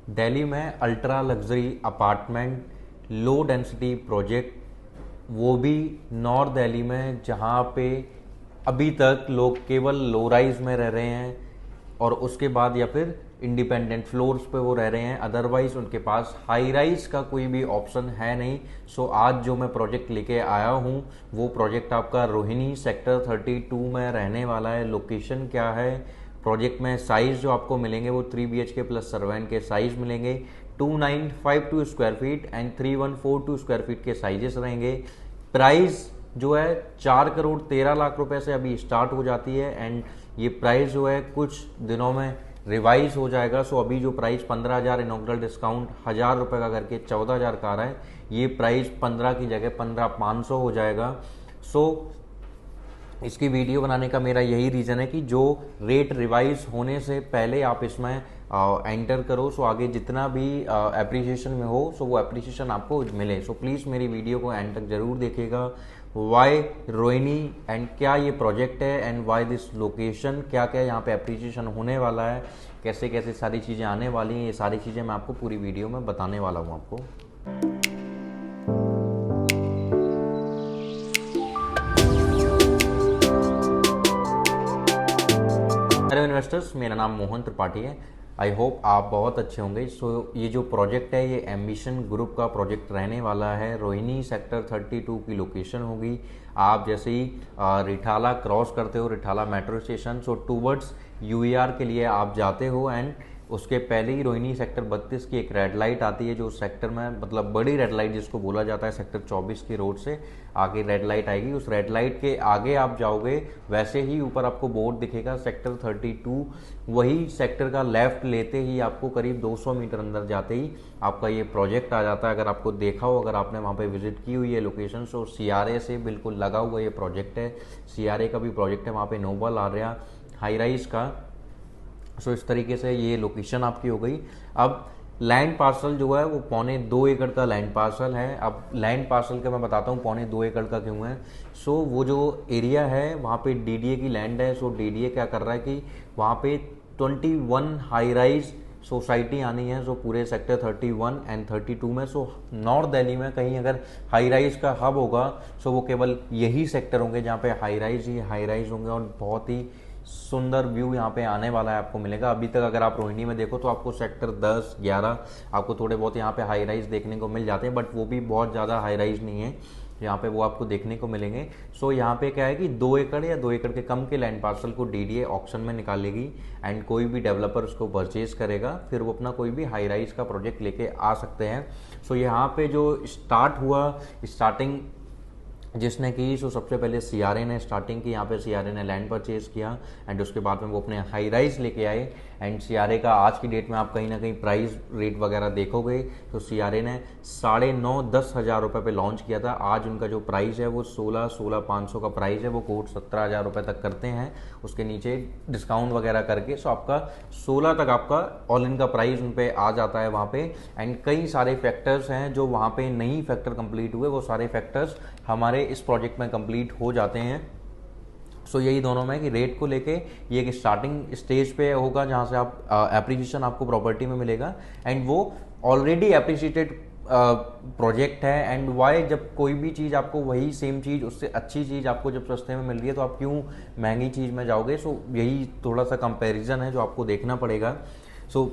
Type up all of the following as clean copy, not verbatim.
दिल्ली में ultra luxury apartment, low density project, वो भी नॉर्थ दिल्ली में, जहाँ पे अभी तक लोग केवल लो राइज में रह रहे हैं और उसके बाद या फिर इंडिपेंडेंट फ्लोर्स पे वो रह रहे हैं, अदरवाइज उनके पास हाई राइज का कोई भी ऑप्शन है नहीं। सो आज जो मैं प्रोजेक्ट लेके आया हूँ वो प्रोजेक्ट आपका रोहिणी सेक्टर 32 में रहने वाला है। लोकेशन क्या है, प्रोजेक्ट में साइज़ जो आपको मिलेंगे वो 3 BHK प्लस सर्वेंट के साइज़ मिलेंगे, 2952 square feet and 3142 square feet के साइजेस रहेंगे। प्राइस जो है 4 करोड़ 13 लाख रुपए से अभी स्टार्ट हो जाती है एंड ये प्राइस जो है कुछ दिनों में रिवाइज हो जाएगा। सो अभी जो प्राइस 15,000 इनॉग्रल डिस्काउंट 1,000 रुपये का करके 14,000 का आ रहा है, ये प्राइस 15 की जगह 15,500 हो जाएगा। सो इसकी वीडियो बनाने का मेरा यही रीज़न है कि जो रेट रिवाइज होने से पहले आप इसमें एंटर करो, सो आगे जितना भी एप्रिसिएशन में हो सो वो एप्रिसिएशन आपको मिले। सो प्लीज़ मेरी वीडियो को एंड तक ज़रूर देखिएगा। वाई रोहिणी एंड क्या ये प्रोजेक्ट है एंड वाई दिस लोकेशन, क्या क्या यहाँ पे एप्रिसिएशन होने वाला है, कैसे कैसे सारी चीज़ें आने वाली हैं, ये सारी चीज़ें मैं आपको पूरी वीडियो में बताने वाला हूँ आपको। हेलो इन्वेस्टर्स, मेरा नाम मोहन त्रिपाठी है। आई होप आप बहुत अच्छे होंगे। सो ये जो प्रोजेक्ट है ये एम्बिशन ग्रुप का प्रोजेक्ट रहने वाला है। रोहिणी सेक्टर 32 की लोकेशन होगी। आप जैसे ही रिठाला क्रॉस करते हो, Rithala metro station, so towards यूईआर के लिए आप जाते हो एंड उसके पहले ही रोहिणी सेक्टर 32 की एक रेड लाइट आती है, जो सेक्टर में मतलब बड़ी रेड लाइट जिसको बोला जाता है, सेक्टर 24 की रोड से आगे रेड लाइट आएगी। उस रेड लाइट के आगे आप जाओगे, वैसे ही ऊपर आपको बोर्ड दिखेगा सेक्टर 32। वही सेक्टर का लेफ्ट लेते ही आपको करीब 200 मीटर अंदर जाते ही आपका ये प्रोजेक्ट आ जाता है। अगर आपको देखा हो, अगर आपने वहाँ पे विजिट की हुई है लोकेशन, सो सीआरए से बिल्कुल लगा हुआ ये प्रोजेक्ट है। सीआरए का भी प्रोजेक्ट है वहाँ पे, नोबल आर्या हाई राइज का। सो इस तरीके से ये लोकेशन आपकी हो गई। अब लैंड पार्सल जो है वो 2.25 एकड़ का लैंड पार्सल है। अब लैंड पार्सल का मैं बताता हूँ 2.25 एकड़ का क्यों है। सो वो जो एरिया है वहाँ पे डीडीए की लैंड है। सो डीडीए क्या कर रहा है कि वहाँ पे 21 हाई राइज सोसाइटी आनी है। सो पूरे सेक्टर 31 एंड 32 में। सो नॉर्थ दिल्ली में कहीं अगर हाई राइज का हब होगा, सो वो केवल यही सेक्टर होंगे जहाँ पे हाई राइज ही हाई राइज होंगे और बहुत ही सुंदर व्यू यहाँ पे आने वाला है, आपको मिलेगा। अभी तक अगर आप रोहिणी में देखो तो आपको सेक्टर 10, 11 आपको थोड़े बहुत यहाँ पे हाई राइज देखने को मिल जाते हैं, बट वो भी बहुत ज़्यादा हाई राइज नहीं है यहाँ पे, वो आपको देखने को मिलेंगे। सो यहाँ पे क्या है कि 2 एकड़ या 2 एकड़ के कम के लैंड पार्सल को डीडीए ऑक्शन में निकालेगी एंड कोई भी डेवलपर उसको परचेज करेगा, फिर वो अपना कोई भी हाई राइज का प्रोजेक्ट लेके आ सकते हैं। सो यहाँ पे जो स्टार्ट हुआ, स्टार्टिंग जिसने की, सो सबसे पहले सीआरए ने स्टार्टिंग की। यहाँ पे सीआरए ने लैंड परचेज किया एंड उसके बाद में वो अपने हाई राइज लेके आए एंड सीआरए का आज की डेट में आप कहीं ना कहीं प्राइस रेट वगैरह देखोगे तो सीआरए ने 9.5-10 हज़ार रुपये पे लॉन्च किया था। आज उनका जो प्राइस है वो 16,500 का प्राइस है। वो कोट 17,000 रुपये तक करते हैं, उसके नीचे डिस्काउंट वगैरह करके। सो आपका 16 तक आपका ऑल इन का प्राइस उन पर आ जाता है वहाँ पे। एंड कई सारे फैक्टर्स हैं जो वहाँ पे नहीं फैक्टर कंप्लीट हुए, वो सारे फैक्टर्स हमारे इस प्रोजेक्ट में कंप्लीट हो जाते हैं। सो यही दोनों में कि रेट को लेके ये एक स्टार्टिंग स्टेज पे होगा जहाँ से आप एप्रिसिएशन आपको प्रॉपर्टी में मिलेगा एंड वो ऑलरेडी एप्रिशिएटेड प्रोजेक्ट है। एंड वाई, जब कोई भी चीज़ आपको वही सेम चीज़, उससे अच्छी चीज़ आपको जब सस्ते में मिल रही है तो आप क्यों महंगी चीज़ में जाओगे। सो यही थोड़ा सा कंपैरिजन है जो आपको देखना पड़ेगा। सो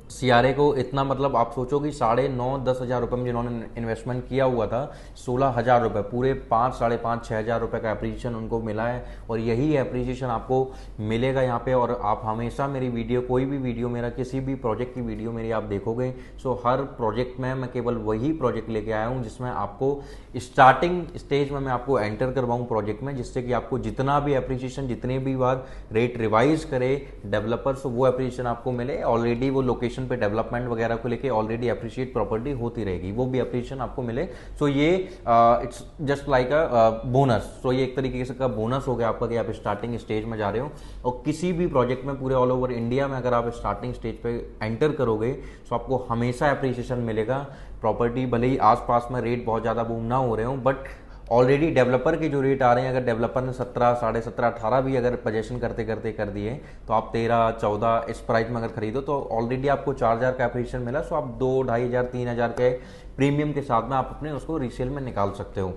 सीआरए को इतना, मतलब आप सोचो कि 9.5-10 हज़ार रुपये में जिन्होंने इन्वेस्टमेंट किया हुआ था, 16,000 रुपये, पूरे 5-5.5-6 हज़ार रुपये का एप्रिसिएशन उनको मिला है और यही एप्रिसिएशन आपको मिलेगा यहाँ पे। और आप हमेशा मेरी वीडियो, कोई भी वीडियो मेरा, किसी भी प्रोजेक्ट की वीडियो मेरी आप देखोगे, सो हर प्रोजेक्ट में मैं केवल वही प्रोजेक्ट लेके आया हूँ जिसमें आपको स्टार्टिंग स्टेज में मैं आपको एंटर करवाऊँ प्रोजेक्ट में, जिससे कि आपको जितना भी एप्रिसिएशन, जितने भी बार रेट रिवाइज करे डेवलपर्स, वो एप्रिसिएशन आपको मिले। ऑलरेडी वो लोकेशन पे डेवलपमेंट वगैरह को लेके ऑलरेडी अप्रिशिएट प्रॉपर्टी होती रहेगी, वो भी अप्रिशिएशन आपको मिले। सो ये it's just like a bonus. So ये एक तरीके से का बोनस हो गया आपका कि आप स्टार्टिंग स्टेज में जा रहे हो। और किसी भी प्रोजेक्ट में पूरे ऑल ओवर इंडिया में अगर आप स्टार्टिंग स्टेज पे एंटर करोगे तो आपको हमेशा अप्रिशिएशन मिलेगा। प्रॉपर्टी भले ही आसपास में रेट बहुत ज़्यादा बूम ना हो रहे हो, बट ऑलरेडी डेवलपर के जो रेट आ रहे हैं, अगर डेवलपर ने 17, 17.5, 18 भी अगर पजेशन करते करते कर दिए तो आप 13, 14 इस प्राइस में अगर खरीदो तो ऑलरेडी आपको 4000 का एप्रिसिएशन मिला। सो आप 2, 2500, 3000 के प्रीमियम के साथ में आप अपने उसको रीसेल में निकाल सकते हो।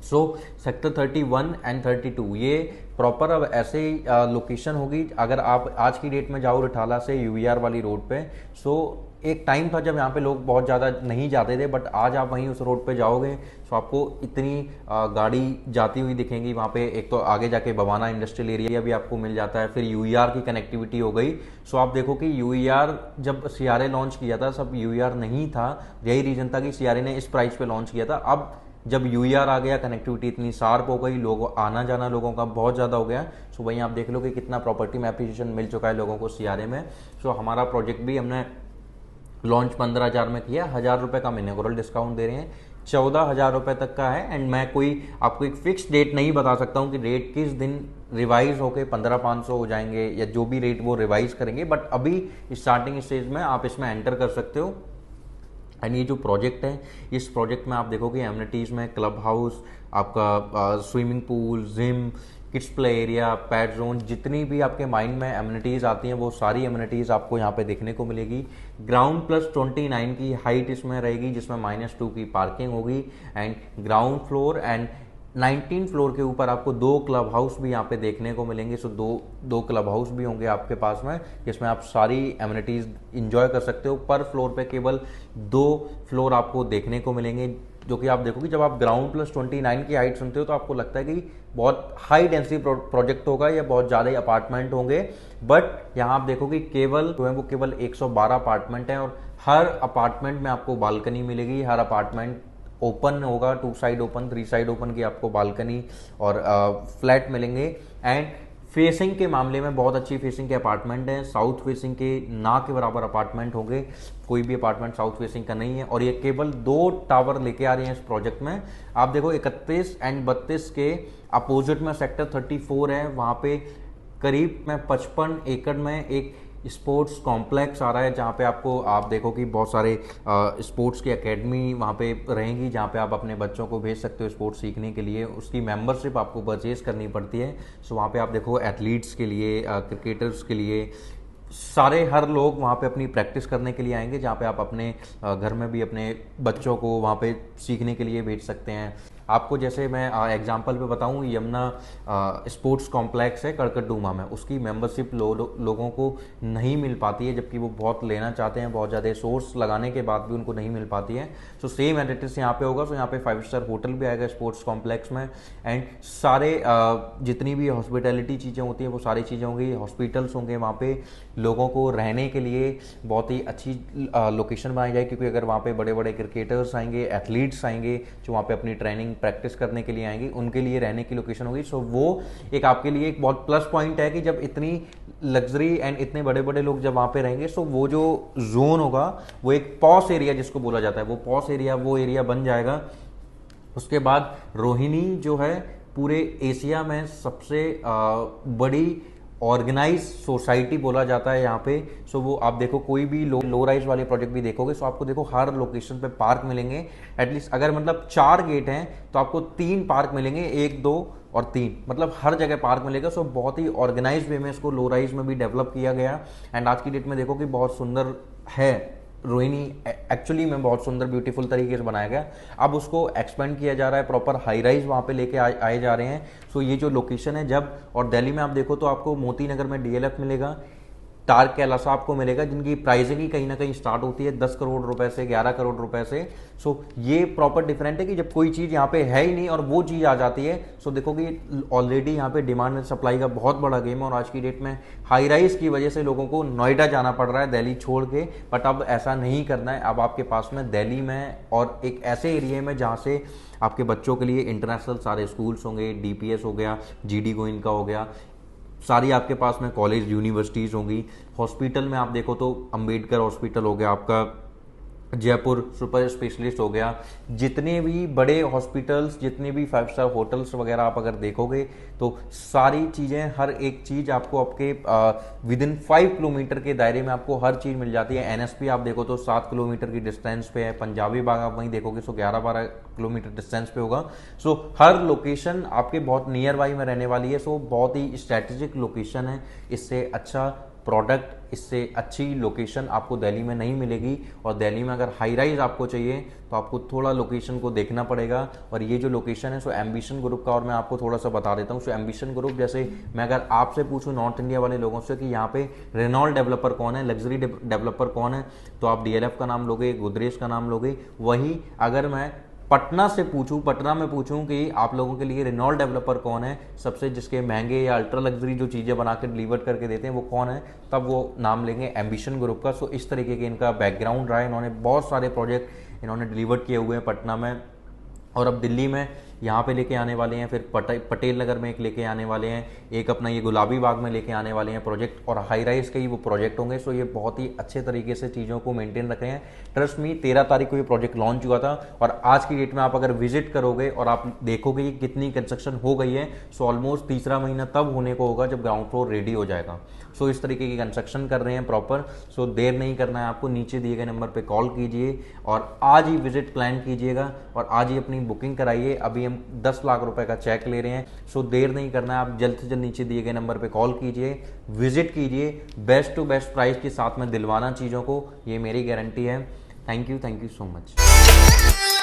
सो सेक्टर 31 एंड 32 ये प्रॉपर अब ऐसे लोकेशन होगी। अगर आप आज की डेट में जाओ रिठाला से यूवीआर वाली रोड पे, सो एक टाइम था जब यहाँ पे लोग बहुत ज़्यादा नहीं जाते थे, बट आज आप वहीं उस रोड पे जाओगे तो आपको इतनी गाड़ी जाती हुई दिखेंगी वहाँ पे। एक तो आगे जाके बवाना इंडस्ट्रियल एरिया भी आपको मिल जाता है, फिर यूईआर की कनेक्टिविटी हो गई। सो आप देखो कि यूईआर जब सीआरए लॉन्च किया था, सब यूईआर नहीं था, यही रीज़न था कि सीआरए ने इस प्राइस पे लॉन्च किया था। अब जब यूईआर आ गया, कनेक्टिविटी इतनी शार्प हो गई, लोग आना जाना लोगों का बहुत ज़्यादा हो गया। सो वहीं आप देख लो कि कितना प्रॉपर्टी में एप्रिसिएशन मिल चुका है लोगों को सीआरए में। सो हमारा प्रोजेक्ट भी हमने लॉन्च 15,000 में किया, 1000 रुपये का इनॉग्रल डिस्काउंट दे रहे हैं, 14,000 रुपये तक का है। एंड मैं कोई आपको एक फिक्स डेट नहीं बता सकता हूँ कि रेट किस दिन रिवाइज होके 15,500 हो जाएंगे या जो भी रेट वो रिवाइज करेंगे, बट अभी स्टार्टिंग स्टेज में आप इसमें एंटर कर सकते हो। एंड ये जो प्रोजेक्ट है, इस प्रोजेक्ट में आप देखोगे एमिनिटीज़ में क्लब हाउस, आपका swimming pool, gym, kids play area, PAT zone, जितनी भी आपके माइंड में एमिनिटीज़ आती हैं वो सारी एमिनिटीज़ आपको यहाँ पे देखने को मिलेगी। ग्राउंड प्लस 29 की हाइट इसमें रहेगी, जिसमें -2 की पार्किंग होगी। And ground floor and 19 floor के ऊपर आपको 2 क्लब हाउस भी यहाँ पे देखने को मिलेंगे। सो दो क्लब हाउस भी होंगे आपके पास में, जिसमें आप सारी एमिनिटीज़ इंजॉय कर सकते हो। पर फ्लोर पे केवल 2 फ्लोर आपको देखने को मिलेंगे, जो कि आप देखोगे जब आप ग्राउंड प्लस 29 की हाइट सुनते हो तो आपको लगता है कि बहुत हाई डेंसिटी प्रोजेक्ट होगा या बहुत ज़्यादा अपार्टमेंट होंगे, बट यहाँ आप देखोगे केवल जो है वो केवल 112 अपार्टमेंट हैं, और हर अपार्टमेंट में आपको बालकनी मिलेगी। हर अपार्टमेंट ओपन होगा, 2 साइड ओपन, 3 साइड ओपन की आपको बालकनी और फ्लैट मिलेंगे। एंड फेसिंग के मामले में बहुत अच्छी फेसिंग के अपार्टमेंट हैं, साउथ फेसिंग के ना के बराबर अपार्टमेंट होंगे, कोई भी अपार्टमेंट साउथ फेसिंग का नहीं है। और ये केवल 2 टावर लेके आ रहे हैं इस प्रोजेक्ट में। आप देखो 31 एंड 32 के अपोजिट में सेक्टर 34 है, वहाँ पे करीब में 55 एकड़ में एक स्पोर्ट्स कॉम्प्लेक्स आ रहा है, जहाँ पे आपको आप देखो कि बहुत सारे स्पोर्ट्स की एकेडमी वहाँ पे रहेंगी, जहाँ पे आप अपने बच्चों को भेज सकते हो स्पोर्ट्स सीखने के लिए। उसकी मेंबरशिप आपको परचेज करनी पड़ती है। सो वहाँ पे आप देखो एथलीट्स के लिए, क्रिकेटर्स के लिए, सारे हर लोग वहाँ पे अपनी प्रैक्टिस करने के लिए आएंगे, जहाँ पे आप अपने घर में भी अपने बच्चों को वहाँ पे सीखने के लिए भेज सकते हैं। आपको जैसे मैं एग्जांपल पे बताऊँ, यमुना स्पोर्ट्स कॉम्प्लेक्स है कड़कड़डूमा में, उसकी मेंबरशिप लोगों को नहीं मिल पाती है, जबकि वो बहुत लेना चाहते हैं, बहुत ज़्यादा सोर्स लगाने के बाद भी उनको नहीं मिल पाती है। सो सेम एडिटिस यहाँ पे होगा। सो यहाँ पे 5 स्टार होटल भी आएगा स्पोर्ट्स कॉम्प्लेक्स में। एंड सारे जितनी भी हॉस्पिटैलिटी चीज़ें होती हैं वो सारी चीज़ें होंगी, हॉस्पिटल्स होंगे वहाँ पे, लोगों को रहने के लिए बहुत ही अच्छी लोकेशन बनाई जाएगी, क्योंकि अगर वहाँ पे बड़े बड़े क्रिकेटर्स आएंगे, एथलीट्स आएंगे जो वहाँ पे अपनी ट्रेनिंग प्रैक्टिस करने के लिए आएंगे, उनके लिए रहने की लोकेशन होगी। सो वो एक आपके लिए एक बहुत प्लस पॉइंट है कि जब इतनी लग्जरी एंड इतने बड़े बड़े लोग जब वहाँ पे रहेंगे, सो वो जो जोन होगा वो एक पॉस एरिया जिसको बोला जाता है, वो पॉस एरिया वो एरिया बन जाएगा। उसके बाद रोहिणी जो है पूरे एशिया में सबसे बड़ी ऑर्गेनाइज सोसाइटी बोला जाता है यहाँ पे। सो वो आप देखो कोई भी लो राइज वाले प्रोजेक्ट भी देखोगे, सो आपको देखो हर लोकेशन पे पार्क मिलेंगे। एटलीस्ट अगर मतलब 4 गेट हैं तो आपको 3 पार्क मिलेंगे, 1, 2 और 3, मतलब हर जगह पार्क मिलेगा। सो बहुत ही ऑर्गेनाइज वे में इसको लो राइज में भी डेवलप किया गया। एंड आज की डेट में देखो कि बहुत सुंदर है रोहिणी, एक्चुअली में बहुत सुंदर ब्यूटीफुल तरीके से बनाया गया। अब उसको एक्सपेंड किया जा रहा है, प्रॉपर हाई राइज वहाँ पे लेके आए जा रहे हैं। सो ये जो लोकेशन है जब, और दिल्ली में आप देखो तो आपको मोती नगर में डीएलएफ मिलेगा, टार्क कैलासा आपको मिलेगा, जिनकी प्राइसिंग ही कहीं ना कहीं स्टार्ट होती है 10 करोड़ रुपए से, 11 करोड़ रुपए से। सो ये प्रॉपर डिफरेंट है कि जब कोई चीज़ यहाँ पे है ही नहीं और वो चीज़ आ जाती है। सो देखो कि ऑलरेडी यहाँ पे डिमांड एंड सप्लाई का बहुत बड़ा गेम है, और आज की डेट में हाई राइज की वजह से लोगों को नोएडा जाना पड़ रहा है दिल्ली छोड़ के। बट अब ऐसा नहीं करना है, अब आपके पास में दिल्ली में और एक ऐसे एरिया में जहाँ से आपके बच्चों के लिए इंटरनेशनल सारे स्कूल्स होंगे, डीपीएस हो गया, जीडी गोइंका हो गया, सारी आपके पास में कॉलेज यूनिवर्सिटीज़ होंगी। हॉस्पिटल में आप देखो तो अंबेडकर हॉस्पिटल हो गया आपका, जयपुर सुपर स्पेशलिस्ट हो गया, जितने भी बड़े हॉस्पिटल्स, जितने भी 5 स्टार होटल्स वगैरह आप अगर देखोगे तो सारी चीज़ें, हर एक चीज़ आपको आपके विद इन 5 किलोमीटर के दायरे में आपको हर चीज़ मिल जाती है। एनएसपी आप देखो तो 7 किलोमीटर की डिस्टेंस पे है, पंजाबी बाग आप वहीं देखोगे सो 11-12 किलोमीटर डिस्टेंस पे होगा। सो हर लोकेशन आपके बहुत नियर बाई में रहने वाली है। सो बहुत ही स्ट्रैटेजिक लोकेशन है। इससे अच्छा प्रोडक्ट, इससे अच्छी लोकेशन आपको दिल्ली में नहीं मिलेगी। और दिल्ली में अगर हाई राइज आपको चाहिए तो आपको थोड़ा लोकेशन को देखना पड़ेगा। और ये जो लोकेशन है सो एम्बिशन ग्रुप का, और मैं आपको थोड़ा सा बता देता हूँ। सो एम्बिशन ग्रुप, जैसे मैं अगर आपसे पूछूं नॉर्थ इंडिया वाले लोगों से कि यहाँ पे रेनॉल्ट डेवलपर कौन है, लग्जरी डेवलपर कौन है, तो आप डीएलएफ का नाम लोगे, गोदरेज का नाम लोगे। वही अगर मैं पटना से पूछूं, पटना में पूछूं कि आप लोगों के लिए रेनॉल्ट डेवलपर कौन है, सबसे जिसके महंगे या अल्ट्रा लग्जरी जो चीज़ें बना के डिलीवर करके देते हैं वो कौन है, तब वो नाम लेंगे एम्बिशन ग्रुप का। सो इस तरीके के इनका बैकग्राउंड रहा है। इन्होंने बहुत सारे प्रोजेक्ट इन्होंने डिलीवर किए हुए हैं पटना में, और अब दिल्ली में यहाँ पे लेके आने वाले हैं। फिर पटेल नगर में एक लेके आने वाले हैं, एक अपना ये गुलाबी बाग में लेके आने वाले हैं प्रोजेक्ट, और हाई राइज के ही वो प्रोजेक्ट होंगे। सो ये बहुत ही अच्छे तरीके से चीज़ों को मेंटेन रख रहे हैं। ट्रस्ट मी, 13 तारीख को ये प्रोजेक्ट लॉन्च हुआ था, और आज की डेट में आप अगर विजिट करोगे और आप देखोगे कि कितनी कंस्ट्रक्शन हो गई है, सो ऑलमोस्ट तीसरा महीना तब होने को होगा जब ग्राउंड फ्लोर रेडी हो जाएगा। सो इस तरीके की कंस्ट्रक्शन कर रहे हैं प्रॉपर। सो देर नहीं करना है आपको, नीचे दिए गए नंबर पे कॉल कीजिए और आज ही विजिट प्लान कीजिएगा और आज ही अपनी बुकिंग कराइए। अभी हम 10 लाख रुपए का चेक ले रहे हैं। सो देर नहीं करना है, आप जल्द से जल्द नीचे दिए गए नंबर पे कॉल कीजिए, विजिट कीजिए। बेस्ट टू बेस्ट प्राइस के साथ में दिलवाना चीज़ों को, ये मेरी गारंटी है। Thank you so much.